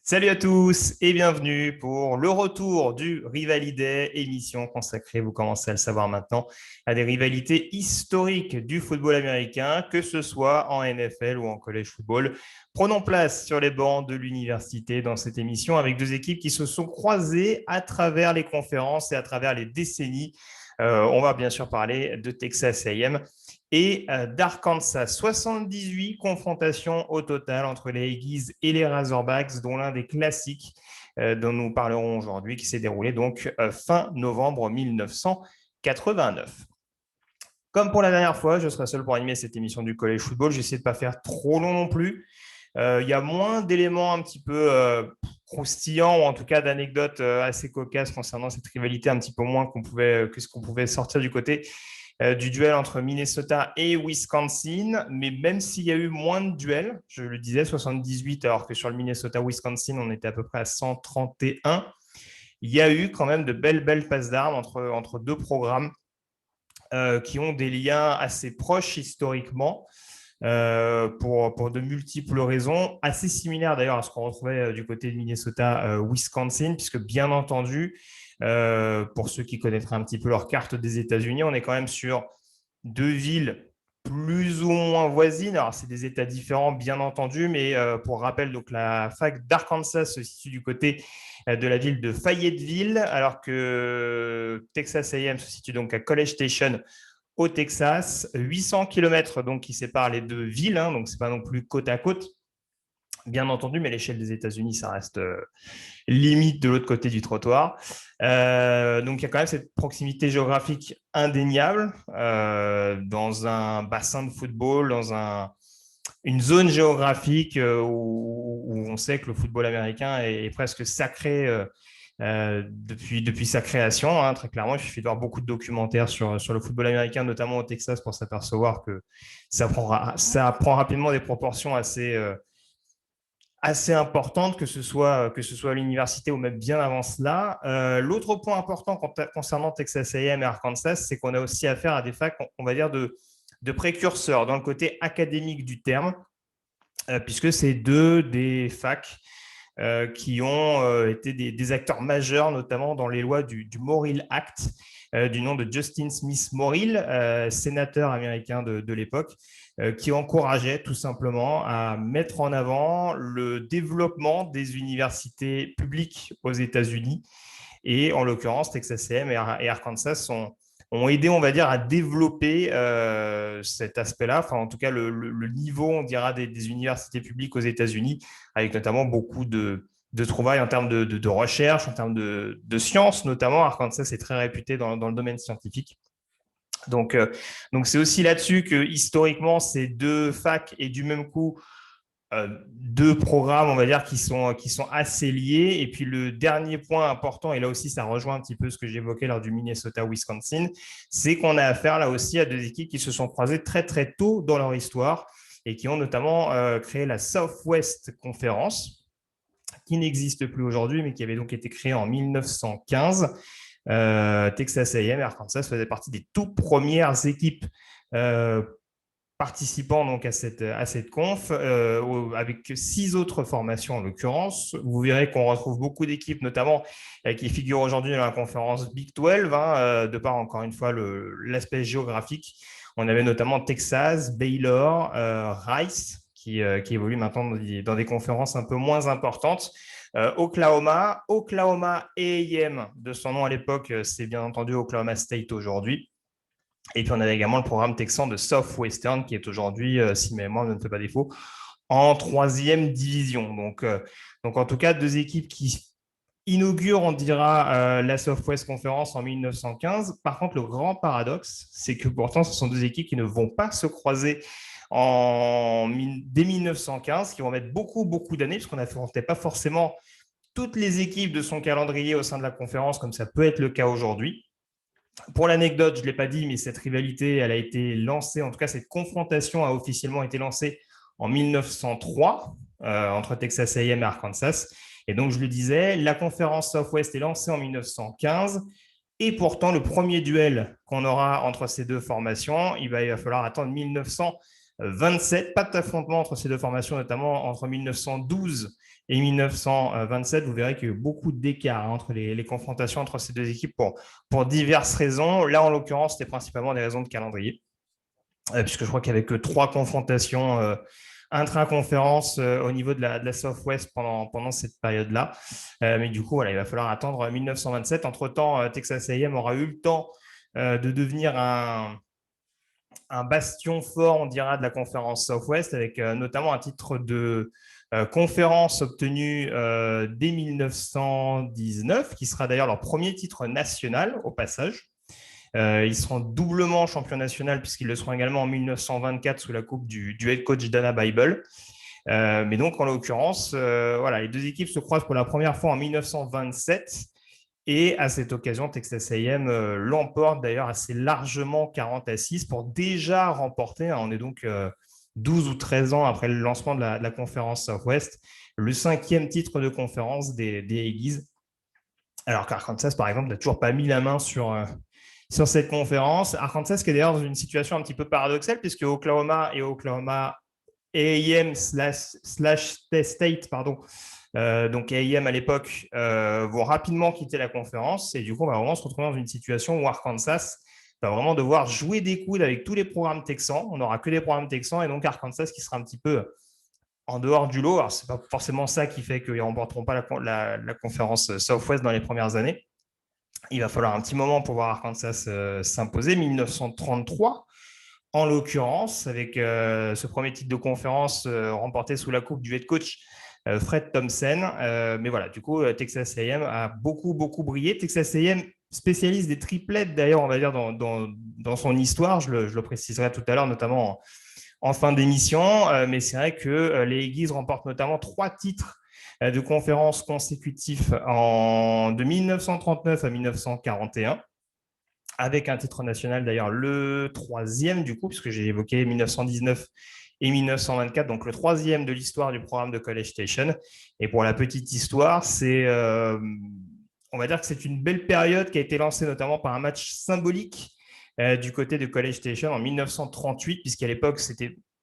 Salut à tous et bienvenue pour le retour du Rivaliday, émission consacrée, vous commencez à le savoir maintenant, à des rivalités historiques du football américain, que ce soit en NFL ou en college football. Prenons place sur les bancs de l'université dans cette émission avec deux équipes qui se sont croisées à travers les conférences et à travers les décennies. On va bien sûr parler de Texas A&M et d'Arkansas. 78 confrontations au total entre les Aggies et les Razorbacks, dont l'un des classiques dont nous parlerons aujourd'hui, qui s'est déroulé donc fin novembre 1989. Comme pour la dernière fois, je serai seul pour animer cette émission du College Football. J'essaie de ne pas faire trop long non plus. Il y a moins d'éléments un petit peu croustillants ou en tout cas d'anecdotes assez cocasses concernant cette rivalité un petit peu moins que ce qu'on pouvait sortir du côté du duel entre Minnesota et Wisconsin. Mais même s'il y a eu moins de duels, je le disais, 78, alors que sur le Minnesota-Wisconsin, on était à peu près à 131, il y a eu quand même de belles passes d'armes entre deux programmes qui ont des liens assez proches historiquement. Pour de multiples raisons, assez similaires d'ailleurs à ce qu'on retrouvait du côté de Minnesota-Wisconsin, puisque bien entendu, pour ceux qui connaîtraient un petit peu leur carte des États-Unis, on est quand même sur deux villes plus ou moins voisines. Alors, c'est des États différents, bien entendu, mais pour rappel, donc, la fac d'Arkansas se situe du côté de la ville de Fayetteville, alors que Texas A&M se situe donc à College Station, au Texas, 800 km donc, qui séparent les deux villes, hein, donc ce n'est pas non plus côte à côte, bien entendu, mais l'échelle des États-Unis, ça reste limite de l'autre côté du trottoir. Donc il y a quand même cette proximité géographique indéniable dans un bassin de football, dans une zone géographique où on sait que le football américain est presque sacré depuis sa création, hein, très clairement. Il suffit de voir beaucoup de documentaires sur le football américain, notamment au Texas, pour s'apercevoir que ça prend rapidement des proportions assez importantes, que ce soit à l'université ou même bien avant cela. L'autre point important concernant Texas A&M et Arkansas, c'est qu'on a aussi affaire à des facs, on va dire, de précurseurs dans le côté académique du terme, puisque c'est deux des facs qui ont été des acteurs majeurs, notamment dans les lois du Morrill Act, du nom de Justin Smith Morrill, sénateur américain de l'époque, qui encourageait tout simplement à mettre en avant le développement des universités publiques aux États-Unis. Et en l'occurrence, Texas A&M et Arkansas ont aidé, on va dire, à développer cet aspect-là, enfin en tout cas le niveau, on dira, des universités publiques aux États-Unis, avec notamment beaucoup de trouvailles en termes de recherche, en termes de sciences notamment. Arkansas est très réputé dans le domaine scientifique. Donc c'est aussi là-dessus que historiquement, ces deux facs et du même coup deux programmes, on va dire, qui sont assez liés. Et puis le dernier point important, et là aussi ça rejoint un petit peu ce que j'évoquais lors du Minnesota-Wisconsin, c'est qu'on a affaire là aussi à deux équipes qui se sont croisées très très tôt dans leur histoire et qui ont notamment créé la Southwest Conference, qui n'existe plus aujourd'hui, mais qui avait donc été créée en 1915. Texas A&M et Arkansas faisaient partie des toutes premières équipes participant donc à cette conf, avec 6 autres formations en l'occurrence. Vous verrez qu'on retrouve beaucoup d'équipes, notamment qui figurent aujourd'hui dans la conférence Big 12, hein, de par encore une fois l'aspect géographique. On avait notamment Texas, Baylor, Rice, qui évolue maintenant dans des conférences un peu moins importantes. Oklahoma A&M, de son nom à l'époque, c'est bien entendu Oklahoma State aujourd'hui. Et puis on avait également le programme texan de Southwestern qui est aujourd'hui, si ma mémoire ne me fait pas défaut, en 3e division. Donc en tout cas, deux équipes qui inaugurent, on dira, la Southwest Conference en 1915. Par contre, le grand paradoxe, c'est que pourtant, ce sont deux équipes qui ne vont pas se croiser dès 1915, qui vont mettre beaucoup d'années, puisqu'on n'affrontait pas forcément toutes les équipes de son calendrier au sein de la conférence, comme ça peut être le cas aujourd'hui. Pour l'anecdote, je ne l'ai pas dit, mais cette rivalité, elle a été lancée, en tout cas cette confrontation a officiellement été lancée en 1903 entre Texas A&M et Arkansas. Et donc, je le disais, la conférence Southwest est lancée en 1915. Et pourtant, le premier duel qu'on aura entre ces deux formations, il va falloir attendre 1900 1927. Pas d'affrontement entre ces deux formations, notamment entre 1912 et 1927. Vous verrez qu'il y a eu beaucoup d'écart entre les confrontations entre ces deux équipes pour diverses raisons. Là, en l'occurrence, c'était principalement des raisons de calendrier, puisque je crois qu'il n'y avait que 3 confrontations intra-conférence au niveau de la Southwest pendant cette période-là. Mais du coup, voilà, il va falloir attendre 1927. Entre-temps, Texas A&M aura eu le temps de devenir un bastion fort, on dira, de la conférence Southwest, avec notamment un titre de conférence obtenu dès 1919, qui sera d'ailleurs leur premier titre national au passage. Ils seront doublement champions nationaux puisqu'ils le seront également en 1924 sous la coupe du head coach Dana Bible. Mais donc, en l'occurrence, voilà, les deux équipes se croisent pour la première fois en 1927. Et à cette occasion, Texas A&M l'emporte d'ailleurs assez largement 40-6 pour déjà remporter, on est donc 12 ou 13 ans après le lancement de la conférence Southwest, le 5e titre de conférence des Aggies. Alors qu'Arkansas, par exemple, n'a toujours pas mis la main sur cette conférence. Arkansas qui est d'ailleurs dans une situation un petit peu paradoxale puisque Oklahoma et Oklahoma A&M slash State, pardon, donc A&M à l'époque, vont rapidement quitter la conférence et du coup, on va vraiment se retrouver dans une situation où Arkansas va vraiment devoir jouer des coudes avec tous les programmes texans. On n'aura que des programmes texans et donc Arkansas qui sera un petit peu en dehors du lot. Alors, ce n'est pas forcément ça qui fait qu'ils ne remporteront pas la conférence Southwest dans les premières années. Il va falloir un petit moment pour voir Arkansas s'imposer. 1933, en l'occurrence, avec ce premier titre de conférence remporté sous la coupe du head coach Fred Thompson. Mais voilà, du coup, Texas A&M a beaucoup brillé. Texas A&M spécialiste des triplettes, d'ailleurs, on va dire, dans son histoire. Je le préciserai tout à l'heure, notamment en fin d'émission. Mais c'est vrai que les Aggies remportent notamment 3 titres de conférences consécutifs de 1939 à 1941, avec un titre national d'ailleurs le 3e du coup, puisque j'ai évoqué 1919 et 1924, donc le 3e de l'histoire du programme de College Station. Et pour la petite histoire, on va dire que c'est une belle période qui a été lancée notamment par un match symbolique du côté de College Station en 1938, puisqu'à l'époque,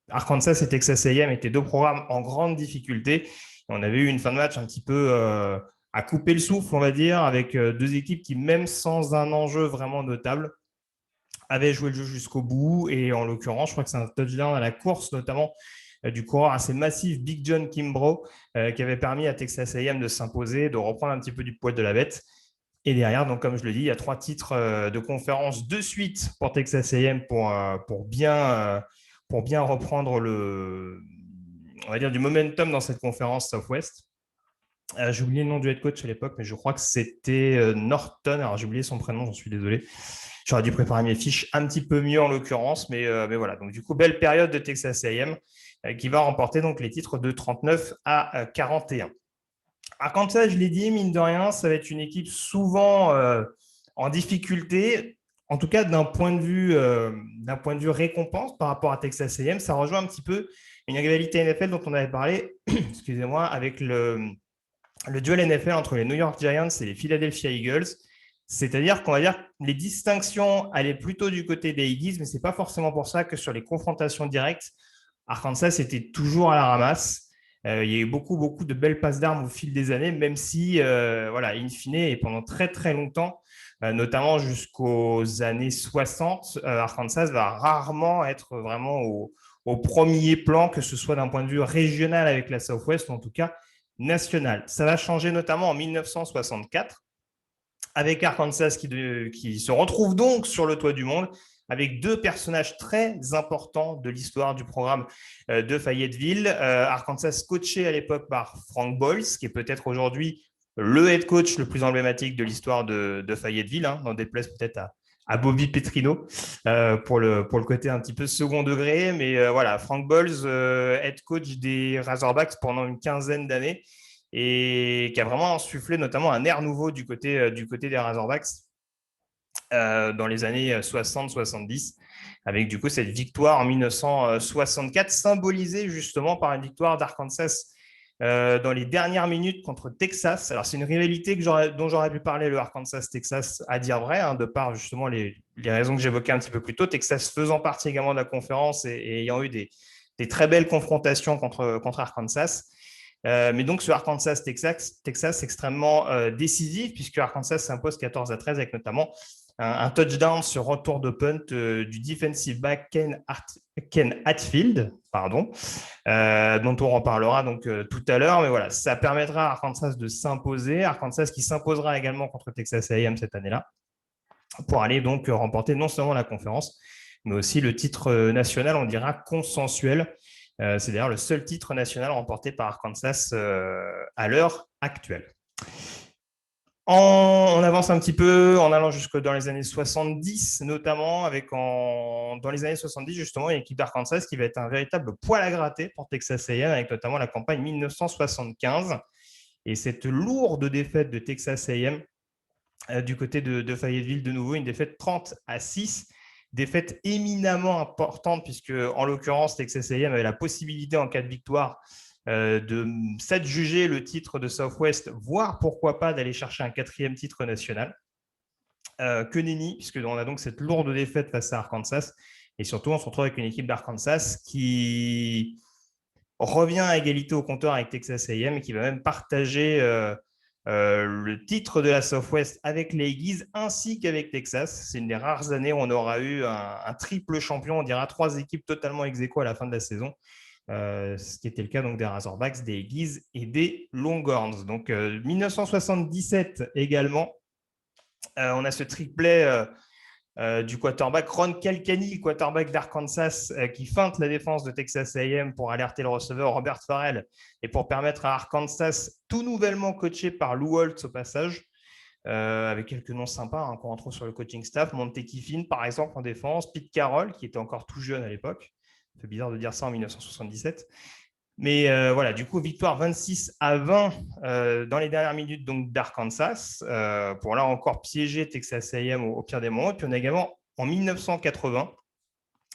Arkansas et Texas A&M étaient 2 programmes en grande difficulté. On avait eu une fin de match un petit peu à couper le souffle, on va dire, avec 2 équipes qui, même sans un enjeu vraiment notable, avaient joué le jeu jusqu'au bout. Et en l'occurrence, je crois que c'est un touchdown à la course, notamment du coureur assez massif Big John Kimbrough, qui avait permis à Texas A&M de s'imposer, de reprendre un petit peu du poil de la bête. Et derrière, donc, comme je le dis, il y a 3 titres de conférence de suite pour Texas A&M pour bien reprendre on va dire, du momentum dans cette conférence Southwest. J'ai oublié le nom du head coach à l'époque, mais je crois que c'était Norton. Alors, j'ai oublié son prénom, j'en suis désolé. J'aurais dû préparer mes fiches un petit peu mieux en l'occurrence, mais voilà. Donc, du coup, belle période de Texas A&M qui va remporter donc les titres de 39 à 41. Arkansas, je l'ai dit, mine de rien, ça va être une équipe souvent en difficulté, en tout cas d'un point de vue récompense par rapport à Texas A&M. Ça rejoint un petit peu une rivalité NFL dont on avait parlé, excusez-moi, avec le duel NFL entre les New York Giants et les Philadelphia Eagles. C'est-à-dire qu'on va dire que les distinctions allaient plutôt du côté des Aggies, mais ce n'est pas forcément pour ça que sur les confrontations directes, Arkansas était toujours à la ramasse. Il y a eu beaucoup de belles passes d'armes au fil des années, même si, voilà, in fine, et pendant très très longtemps, notamment jusqu'aux années 60, Arkansas va rarement être vraiment au premier plan, que ce soit d'un point de vue régional avec la Southwest, ou en tout cas national. Ça va changer notamment en 1964, avec Arkansas qui se retrouve donc sur le toit du monde, avec 2 personnages très importants de l'histoire du programme de Fayetteville. Arkansas coaché à l'époque par Frank Boyles, qui est peut-être aujourd'hui le head coach le plus emblématique de l'histoire de Fayetteville, hein, n'en déplaise peut-être à Bobby Petrino pour le côté un petit peu second degré. Mais voilà, Frank Boyles, head coach des Razorbacks pendant une quinzaine d'années, et qui a vraiment insufflé notamment un air nouveau du côté des Razorbacks dans les années 60-70, avec du coup cette victoire en 1964, symbolisée justement par une victoire d'Arkansas dans les dernières minutes contre Texas. Alors, c'est une rivalité dont j'aurais pu parler, le Arkansas-Texas, à dire vrai, de par justement les raisons que j'évoquais un petit peu plus tôt. Texas faisant partie également de la conférence et ayant eu des très belles confrontations contre Arkansas. Mais donc, ce Arkansas-Texas extrêmement décisif, puisque Arkansas s'impose 14-13 avec notamment un touchdown sur retour de punt du defensive back Ken Hatfield, dont on reparlera donc tout à l'heure. Mais voilà, ça permettra à Arkansas de s'imposer. Arkansas qui s'imposera également contre Texas A&M cette année-là, pour aller donc remporter non seulement la conférence, mais aussi le titre national, on dira consensuel. C'est d'ailleurs le seul titre national remporté par Arkansas à l'heure actuelle. On avance un petit peu en allant jusque dans les années 70, notamment dans les années 70, justement, une équipe d'Arkansas qui va être un véritable poil à gratter pour Texas A&M, avec notamment la campagne 1975. Et cette lourde défaite de Texas A&M du côté de Fayetteville, de nouveau, une défaite 30-6, défaite éminemment importante, puisque en l'occurrence, Texas A&M avait la possibilité, en cas de victoire, de s'adjuger le titre de Southwest, voire pourquoi pas d'aller chercher un 4e titre national. Que nenni, puisqu'on a donc cette lourde défaite face à Arkansas. Et surtout, on se retrouve avec une équipe d'Arkansas qui revient à égalité au compteur avec Texas A&M et qui va même partager le titre de la Southwest avec les Aggies ainsi qu'avec Texas. C'est une des rares années où on aura eu un triple champion, on dira 3 équipes totalement ex aequo à la fin de la saison. Ce qui était le cas donc des Razorbacks, des Aggies et des Longhorns. Donc 1977 également, on a ce triplet du quarterback Ron Calcani, quarterback d'Arkansas, qui feinte la défense de Texas A&M pour alerter le receveur Robert Farrell et pour permettre à Arkansas, tout nouvellement coaché par Lou Holtz au passage, avec quelques noms sympas qu'on retrouve sur le coaching staff, Monte Kiffin par exemple en défense, Pete Carroll qui était encore tout jeune à l'époque. Un peu bizarre de dire ça en 1977. Mais voilà, du coup, victoire 26-20 dans les dernières minutes donc d'Arkansas, pour là encore piéger Texas A&M au pire des moments. Et puis on a également en 1980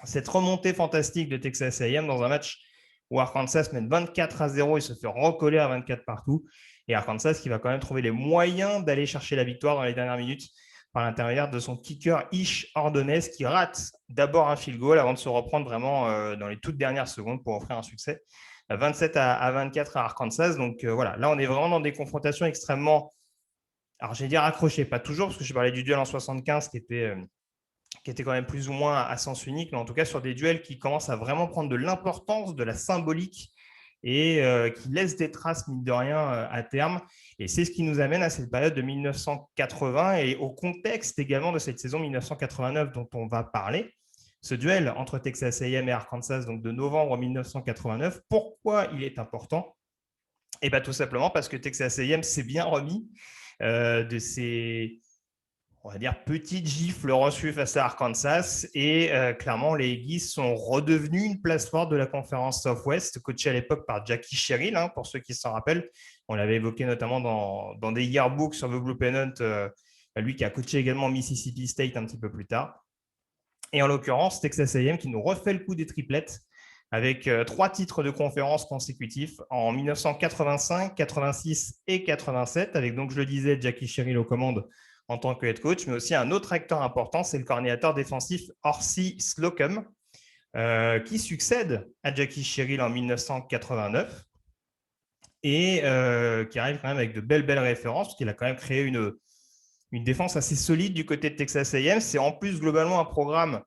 cette remontée fantastique de Texas A&M dans un match où Arkansas mène 24-0 et se fait recoller à 24 partout. Et Arkansas qui va quand même trouver les moyens d'aller chercher la victoire dans les dernières minutes par l'intermédiaire de son kicker Ish Ordonez qui rate d'abord un field goal avant de se reprendre vraiment dans les toutes dernières secondes pour offrir un succès 27-24 à Arkansas. Donc voilà, là on est vraiment dans des confrontations extrêmement, alors j'allais dire accrochées, pas toujours, parce que je parlais du duel en 75 qui était quand même plus ou moins à sens unique, mais en tout cas sur des duels qui commencent à vraiment prendre de l'importance, de la symbolique et qui laissent des traces, mine de rien, à terme. Et c'est ce qui nous amène à cette période de 1980 et au contexte également de cette saison 1989 dont on va parler. Ce duel entre Texas A&M et Arkansas, donc de novembre 1989, pourquoi il est important? Et bien tout simplement parce que Texas A&M s'est bien remis de ces, on va dire, petites gifles reçues face à Arkansas. Et clairement, les Aggies sont redevenus une place forte de la conférence Southwest, coachée à l'époque par Jackie Sherrill, pour ceux qui s'en rappellent. On l'avait évoqué notamment dans des yearbooks sur The Blue Pennant, lui qui a coaché également Mississippi State un petit peu plus tard. Et en l'occurrence, Texas A&M qui nous refait le coup des triplettes avec 3 titres de conférence consécutifs en 1985, 86 et 87, avec donc, je le disais, Jackie Sherrill aux commandes en tant que head coach, mais aussi un autre acteur important, c'est le coordinateur défensif Horsey Slocum, qui succède à Jackie Sherrill en 1989 et qui arrive quand même avec de belles références, parce qu'il a quand même créé une défense assez solide du côté de Texas A&M. C'est en plus globalement un programme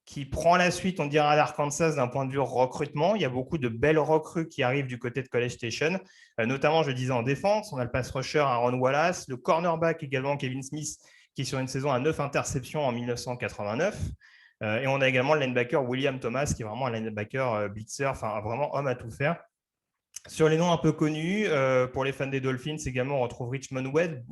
qui prend la suite, on dira, à l'Arkansas d'un point de vue recrutement. Il y a beaucoup de belles recrues qui arrivent du côté de College Station, notamment, je disais, en défense. On a le pass rusher Aaron Wallace, le cornerback également Kevin Smith, qui est sur une saison à 9 interceptions en 1989. Et on a également le linebacker William Thomas, qui est vraiment un linebacker blitzer, enfin vraiment homme à tout faire. Sur les noms un peu connus, pour les fans des Dolphins, également, on retrouve Richmond Webb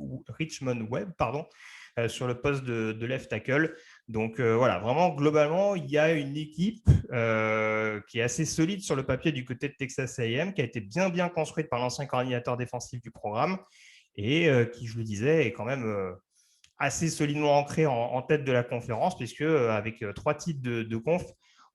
sur le poste de left tackle. Donc voilà, vraiment, globalement, il y a une équipe qui est assez solide sur le papier du côté de Texas A&M, qui a été bien construite par l'ancien coordinateur défensif du programme et qui, je le disais, est quand même assez solidement ancré en tête de la conférence, puisque avec 3 titres de conf,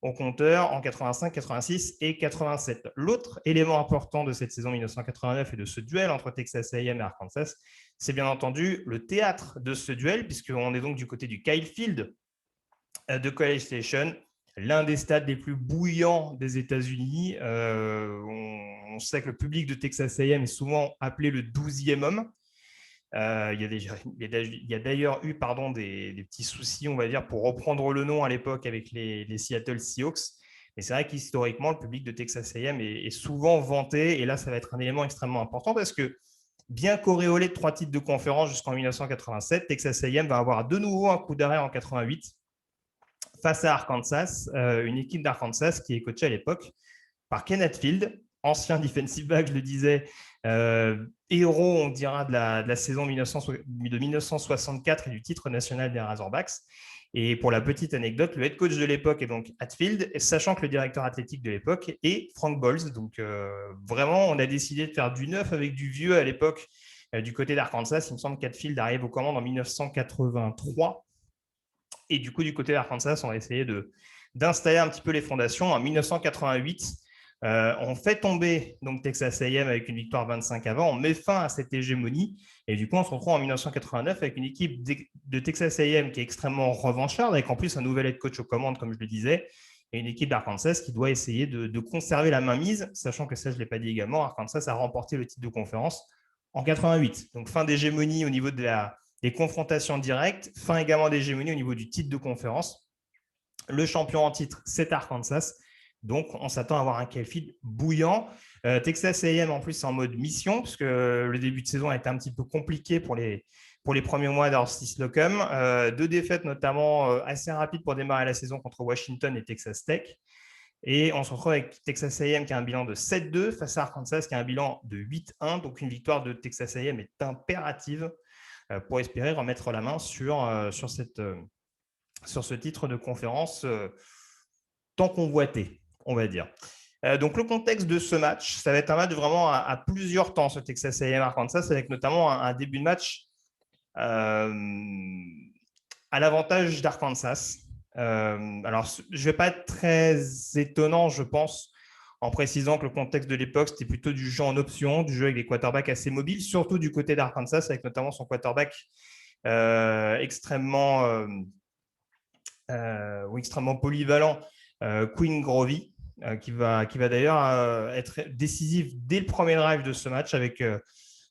au compteur en 85, 86 et 87. L'autre élément important de cette saison 1989 et de ce duel entre Texas A&M et Arkansas, c'est bien entendu le théâtre de ce duel, puisqu'on est donc du côté du Kyle Field de College Station, l'un des stades les plus bouillants des États-Unis. On sait que le public de Texas A&M est souvent appelé le 12e homme. Il y a d'ailleurs eu des petits soucis, on va dire, pour reprendre le nom à l'époque avec les Seattle Seahawks. Mais c'est vrai qu'historiquement, le public de Texas A&M est souvent vanté. Et là, ça va être un élément extrêmement important parce que, bien qu'auréolé de 3 titres de conférence jusqu'en 1987, Texas A&M va avoir de nouveau un coup d'arrêt en 88 face à Arkansas, une équipe d'Arkansas qui est coachée à l'époque par Kenneth Field, ancien defensive back, je le disais, héros, on dira, de la saison de 1964 et du titre national des Razorbacks. Et pour la petite anecdote, le head coach de l'époque est donc Hatfield, sachant que le directeur athlétique de l'époque est Frank Boles. Donc vraiment, on a décidé de faire du neuf avec du vieux à l'époque du côté d'Arkansas. Il me semble qu'Hatfield arrive aux commandes en 1983. Et du coup, du côté d'Arkansas, on va essayer d'installer un petit peu les fondations. En 1988, on fait tomber donc Texas A&M avec une victoire 25 avant. On met fin à cette hégémonie. Et du coup, on se retrouve en 1989 avec une équipe de Texas A&M qui est extrêmement revancharde, avec en plus un nouvel head coach aux commandes, comme je le disais, et une équipe d'Arkansas qui doit essayer de conserver la mainmise, sachant que ça, je ne l'ai pas dit également, Arkansas a remporté le titre de conférence en 88. Donc, fin d'hégémonie au niveau des confrontations directes, fin également d'hégémonie au niveau du titre de conférence. Le champion en titre, c'est Arkansas. Donc, on s'attend à avoir un Kyle Field bouillant. Texas A&M, en plus, c'est en mode mission, puisque le début de saison a été un petit peu compliqué pour les premiers mois d'Orsis Slocum. 2 défaites, notamment assez rapides pour démarrer la saison contre Washington et Texas Tech. Et on se retrouve avec Texas A&M qui a un bilan de 7-2 face à Arkansas qui a un bilan de 8-1. Donc, une victoire de Texas A&M est impérative pour espérer remettre la main sur ce titre de conférence tant convoité, on va dire. Donc, le contexte de ce match, ça va être un match vraiment à plusieurs temps, ce Texas A&M Arkansas, avec notamment un début de match à l'avantage d'Arkansas. Alors, je ne vais pas être très étonnant, je pense, en précisant que le contexte de l'époque, c'était plutôt du jeu en option, du jeu avec des quarterbacks assez mobiles, surtout du côté d'Arkansas, avec notamment son quarterback extrêmement polyvalent, Quinn Grovey, qui va d'ailleurs être décisif dès le premier drive de ce match avec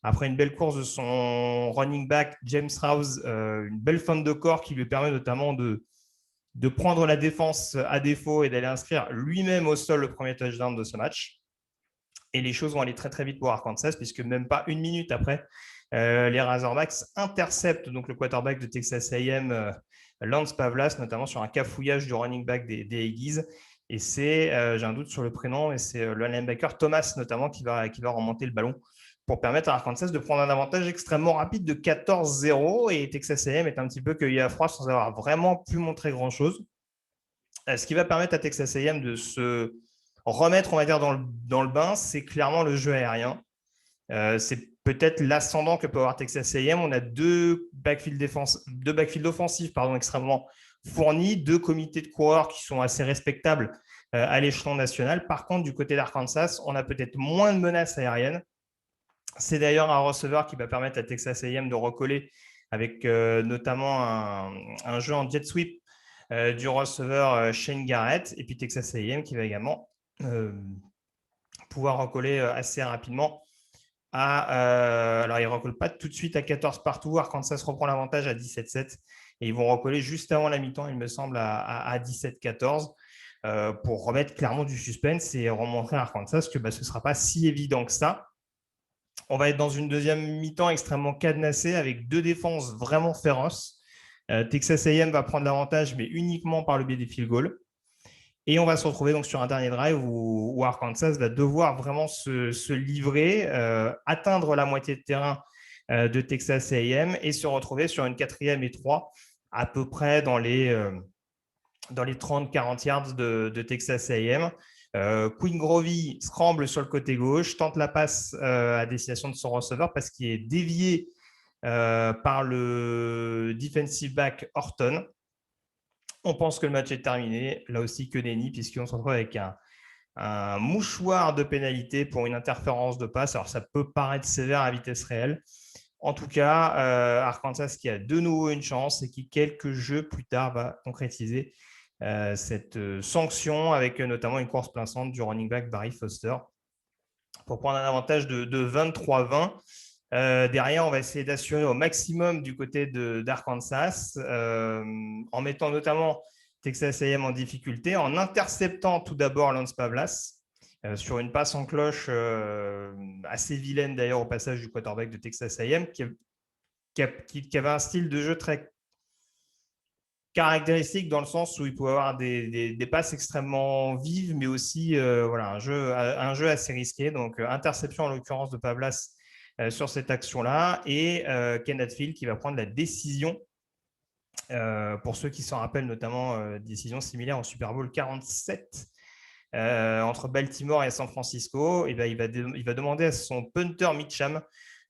après une belle course de son running back James Rouse, une belle fin de corps qui lui permet notamment de prendre la défense à défaut et d'aller inscrire lui-même au sol le premier touchdown de ce match. Et les choses vont aller très très vite pour Arkansas, puisque même pas une minute après, les Razorbacks interceptent donc le quarterback de Texas A&M, Lance Pavlas, notamment sur un cafouillage du running back des Aggies. Et c'est, j'ai un doute sur le prénom, mais c'est le linebacker Thomas notamment qui va remonter le ballon pour permettre à Arkansas de prendre un avantage extrêmement rapide de 14-0. Et Texas A&M est un petit peu cueilli à froid sans avoir vraiment pu montrer grand-chose. Ce qui va permettre à Texas A&M de se remettre, on va dire, dans le bain, c'est clairement le jeu aérien. C'est peut-être l'ascendant que peut avoir Texas A&M. On a deux backfields offensifs extrêmement fournis, 2 comités de coureurs qui sont assez respectables à l'échelon national. Par contre, du côté d'Arkansas, on a peut-être moins de menaces aériennes. C'est d'ailleurs un receveur qui va permettre à Texas A&M de recoller avec notamment un jeu en jet sweep du receveur Shane Garrett, et puis Texas A&M qui va également pouvoir recoller assez rapidement alors, ils ne recollent pas tout de suite à 14 partout. Arkansas reprend l'avantage à 17-7 et ils vont recoller juste avant la mi-temps, il me semble, à 17-14 pour remettre clairement du suspense et remontrer à Arkansas que ce ne sera pas si évident que ça. On va être dans une deuxième mi-temps extrêmement cadenassée avec 2 défenses vraiment féroces. Texas A&M va prendre l'avantage, mais uniquement par le biais des field goals. Et on va se retrouver donc sur un dernier drive où Arkansas va devoir vraiment se livrer, atteindre la moitié de terrain de Texas A&M et se retrouver sur une 4e et 3 à peu près dans les 30-40 yards de Texas A&M. Quinn Grovey scramble sur le côté gauche, tente la passe à destination de son receveur parce qu'il est dévié par le defensive back Horton. On pense que le match est terminé. Là aussi, que nenni, puisqu'on se retrouve avec un mouchoir de pénalité pour une interférence de passe. Alors, ça peut paraître sévère à vitesse réelle. En tout cas, Arkansas qui a de nouveau une chance et qui, quelques jeux plus tard, va concrétiser cette sanction avec notamment une course plein centre du running back Barry Foster pour prendre un avantage de 23-20. Derrière, on va essayer d'assurer au maximum du côté d'Arkansas en mettant notamment Texas A&M en difficulté, en interceptant tout d'abord Lance Pavlas sur une passe en cloche assez vilaine d'ailleurs au passage du quarterback de Texas A&M qui avait un style de jeu très caractéristique dans le sens où il pouvait avoir des passes extrêmement vives, mais aussi voilà, un jeu assez risqué. Donc, interception en l'occurrence de Pavlas sur cette action-là et Ken Hatfield qui va prendre la décision. Pour ceux qui s'en rappellent, notamment décision similaire au Super Bowl 47 entre Baltimore et San Francisco, et ben, il va demander à son punter Mitcham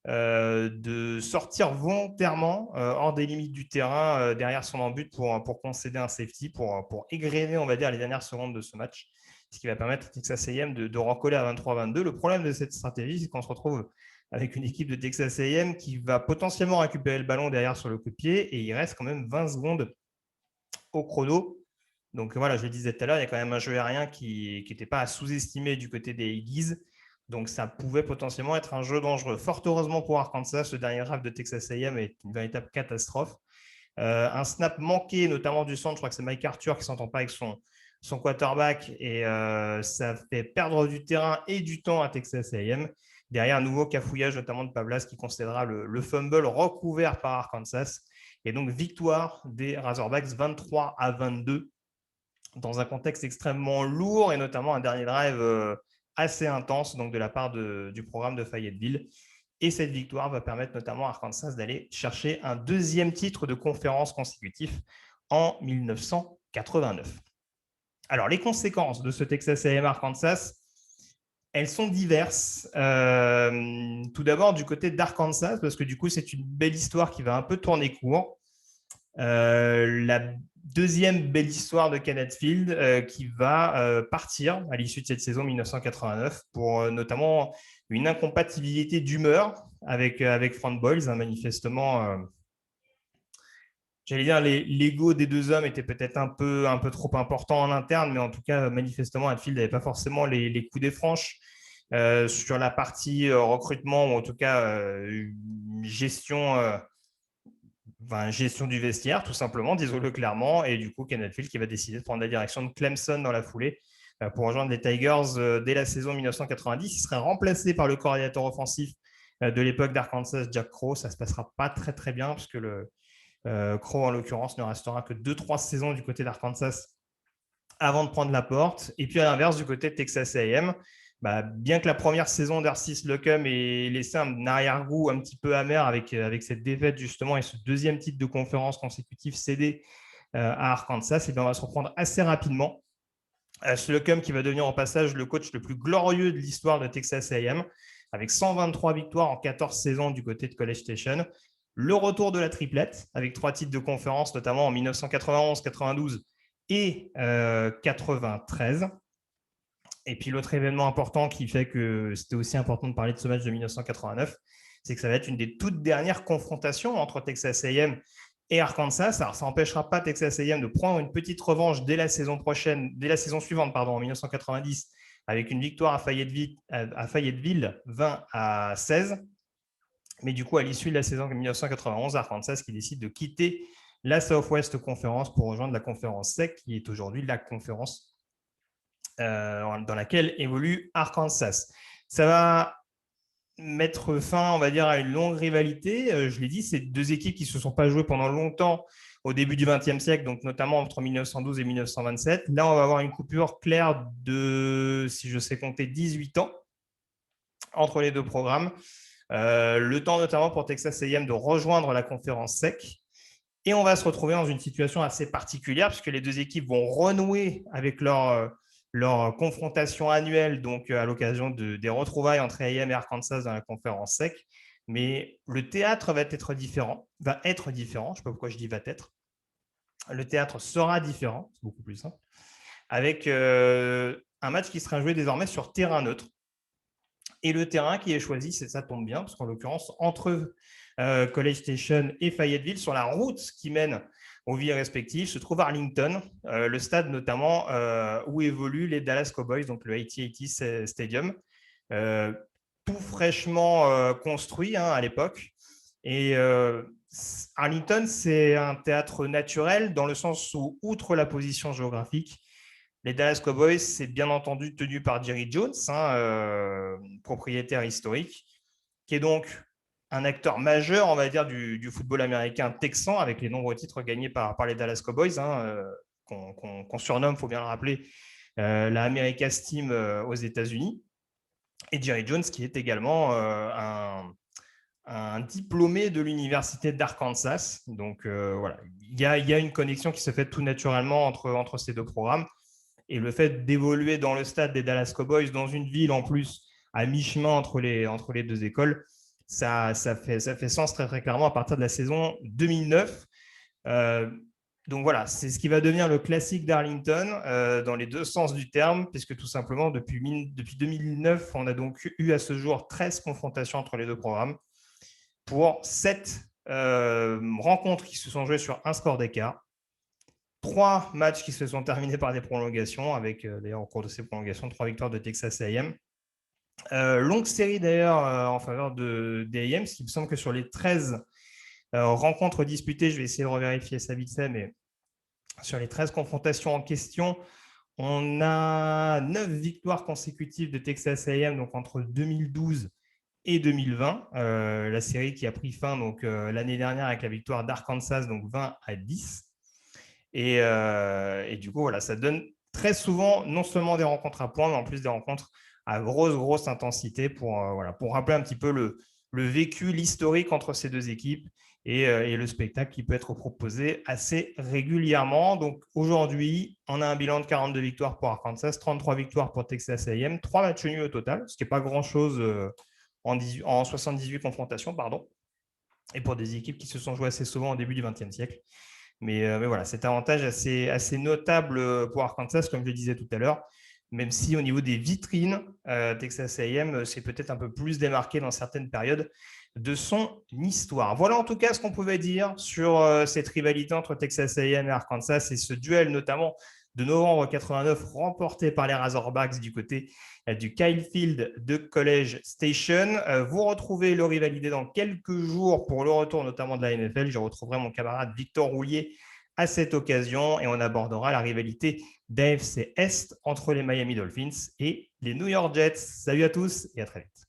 de sortir volontairement hors des limites du terrain derrière son embut pour concéder un safety, pour égrener, on va dire, les dernières secondes de ce match, ce qui va permettre à Texas A&M de recoller à 23-22. Le problème de cette stratégie, c'est qu'on se retrouve avec une équipe de Texas A&M qui va potentiellement récupérer le ballon derrière sur le coup de pied et il reste quand même 20 secondes au chrono. Donc voilà, je le disais tout à l'heure, il y a quand même un jeu aérien qui n'était pas à sous-estimer du côté des Aggies. Donc ça pouvait potentiellement être un jeu dangereux. Fort heureusement pour Arkansas, ce dernier drive de Texas A&M est une véritable catastrophe. Un snap manqué, notamment du centre, je crois que c'est Mike Arthur qui ne s'entend pas avec son quarterback et ça fait perdre du terrain et du temps à Texas A&M. Derrière, un nouveau cafouillage, notamment de Pavlas, qui concédera le fumble recouvert par Arkansas. Et donc, victoire des Razorbacks 23-22 dans un contexte extrêmement lourd et notamment un dernier drive assez intense donc de la part du programme de Fayetteville. Et cette victoire va permettre notamment à Arkansas d'aller chercher un deuxième titre de conférence consécutif en 1989. Alors, les conséquences de ce Texas A&M Arkansas, elles sont diverses. Tout d'abord, du côté d'Arkansas, parce que du coup, c'est une belle histoire qui va un peu tourner court. La deuxième belle histoire de Ken Hatfield qui va partir à l'issue de cette saison 1989 pour notamment une incompatibilité d'humeur avec Frank Boyles, manifestement. J'allais dire, l'ego des deux hommes était peut-être un peu trop important en interne, mais en tout cas, manifestement, Hatfield n'avait pas forcément les coups des franches sur la partie recrutement, ou en tout cas gestion du vestiaire, tout simplement, disons-le clairement. Et du coup, Ken Hatfield qui va décider de prendre la direction de Clemson dans la foulée pour rejoindre les Tigers dès la saison 1990. Il serait remplacé par le coordinateur offensif de l'époque d'Arkansas, Jack Crow. Ça ne se passera pas très, très bien, puisque le Crow, en l'occurrence, ne restera que 2-3 saisons du côté d'Arkansas avant de prendre la porte. Et puis, à l'inverse, du côté de Texas A&M, bien que la première saison d'Arcis Lecum ait laissé un arrière-goût un petit peu amer avec cette défaite justement et ce deuxième titre de conférence consécutif cédé à Arkansas, on va se reprendre assez rapidement. Lecum qui va devenir au passage le coach le plus glorieux de l'histoire de Texas A&M avec 123 victoires en 14 saisons du côté de College Station. Le retour de la triplette avec 3 titres de conférence, notamment en 1991, 92 et 93. Et puis l'autre événement important qui fait que c'était aussi important de parler de ce match de 1989, c'est que ça va être une des toutes dernières confrontations entre Texas A&M et Arkansas. Alors ça n'empêchera pas Texas A&M de prendre une petite revanche dès la saison suivante, en 1990, avec une victoire à Fayetteville 20-16. Mais du coup, à l'issue de la saison 1991, Arkansas qui décide de quitter la Southwest Conference pour rejoindre la conférence SEC, qui est aujourd'hui la conférence dans laquelle évolue Arkansas. Ça va mettre fin, on va dire, à une longue rivalité. Je l'ai dit, c'est deux équipes qui ne se sont pas jouées pendant longtemps au début du XXe siècle, donc notamment entre 1912 et 1927. Là, on va avoir une coupure claire de, si je sais compter, 18 ans entre les deux programmes. Le temps notamment pour Texas A&M de rejoindre la conférence SEC. Et on va se retrouver dans une situation assez particulière puisque les deux équipes vont renouer avec leur confrontation annuelle, donc à l'occasion des retrouvailles entre A&M et Arkansas dans la conférence SEC. Mais le théâtre va être différent. Je ne sais pas pourquoi je dis va être. Le théâtre sera différent, c'est beaucoup plus simple, avec un match qui sera joué désormais sur terrain neutre. Et le terrain qui est choisi, ça tombe bien, parce qu'en l'occurrence, entre College Station et Fayetteville, sur la route qui mène aux villes respectives, se trouve Arlington, le stade notamment où évoluent les Dallas Cowboys, donc le AT&T Stadium, tout fraîchement construit à l'époque. Et Arlington, c'est un théâtre naturel dans le sens où, outre la position géographique, les Dallas Cowboys, c'est bien entendu tenu par Jerry Jones, propriétaire historique, qui est donc un acteur majeur, on va dire, du football américain texan, avec les nombreux titres gagnés par les Dallas Cowboys, qu'on surnomme, il faut bien le rappeler, la America's Team aux États-Unis. Et Jerry Jones, qui est également un diplômé de l'université d'Arkansas. Donc voilà, il y a une connexion qui se fait tout naturellement entre ces deux programmes. Et le fait d'évoluer dans le stade des Dallas Cowboys, dans une ville en plus à mi-chemin entre les deux écoles, ça fait sens très, très clairement à partir de la saison 2009. Donc voilà, c'est ce qui va devenir le classique d'Arlington dans les deux sens du terme, puisque tout simplement, depuis 2009, on a donc eu à ce jour 13 confrontations entre les deux programmes pour 7 rencontres qui se sont jouées sur un score d'écart. 3 matchs qui se sont terminés par des prolongations, avec d'ailleurs au cours de ces prolongations 3 victoires de Texas A&M. Longue série d'ailleurs en faveur des A&M, ce qui me semble que sur les 13 rencontres disputées, je vais essayer de revérifier ça vite fait, mais sur les 13 confrontations en question, on a 9 victoires consécutives de Texas A&M, donc entre 2012 et 2020. La série qui a pris fin donc, l'année dernière avec la victoire d'Arkansas, donc 20-10. Et du coup, voilà, ça donne très souvent non seulement des rencontres à points, mais en plus des rencontres à grosse intensité pour rappeler un petit peu le vécu, l'historique entre ces deux équipes et le spectacle qui peut être proposé assez régulièrement. Donc aujourd'hui, on a un bilan de 42 victoires pour Arkansas, 33 victoires pour Texas A&M, 3 matchs nuls au total, ce qui n'est pas grand-chose en 78 confrontations, pardon, et pour des équipes qui se sont jouées assez souvent au début du XXe siècle. Mais voilà, cet avantage assez notable pour Arkansas, comme je le disais tout à l'heure, même si au niveau des vitrines, Texas A&M s'est peut-être un peu plus démarqué dans certaines périodes de son histoire. Voilà en tout cas ce qu'on pouvait dire sur cette rivalité entre Texas A&M et Arkansas et ce duel notamment de novembre 89 remporté par les Razorbacks du côté du Kyle Field de College Station. Vous retrouvez le rivalité dans quelques jours pour le retour notamment de la NFL. Je retrouverai mon camarade Victor Roulier à cette occasion et on abordera la rivalité d'AFC Est entre les Miami Dolphins et les New York Jets. Salut à tous et à très vite.